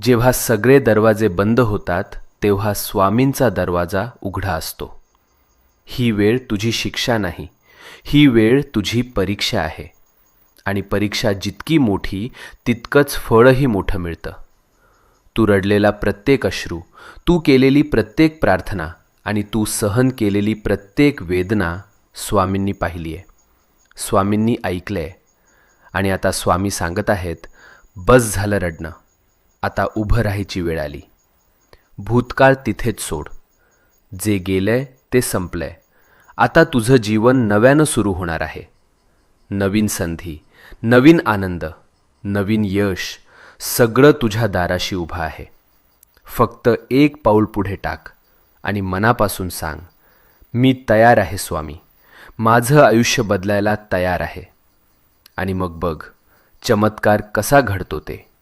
जेव्हा सगळे दरवाजे बंद होतात तेव्हा स्वामींचा दरवाजा उघडा असतो. ही वेळ तुझी शिक्षा नाही, ही वेळ तुझी परीक्षा आहे. आणि परीक्षा जितकी मोठी तितकंच फळही मोठं मिळतं. तू रडलेला प्रत्येक अश्रू, तू केलेली प्रत्येक प्रार्थना आणि तू सहन केलेली प्रत्येक वेदना स्वामींनी पाहिली आहे, स्वामींनी ऐकलंय. आणि आता स्वामी सांगत आहेत, बस झालं रडणं, आता उभं राहायची वेळ आली. भूतकाळ तिथेच सोड. जे गेलंय ते संपलंय. आता तुझं जीवन नव्यानं सुरू होणार आहे. नवीन संधी, नवीन आनंद, नवीन यश, सगळं तुझ्या दाराशी उभं आहे. फक्त एक पाऊल पुढे टाक आणि मनापासून सांग, मी तयार आहे स्वामी, माझं आयुष्य बदलायला तयार आहे. आणि मग बघ चमत्कार कसा घडतो ते.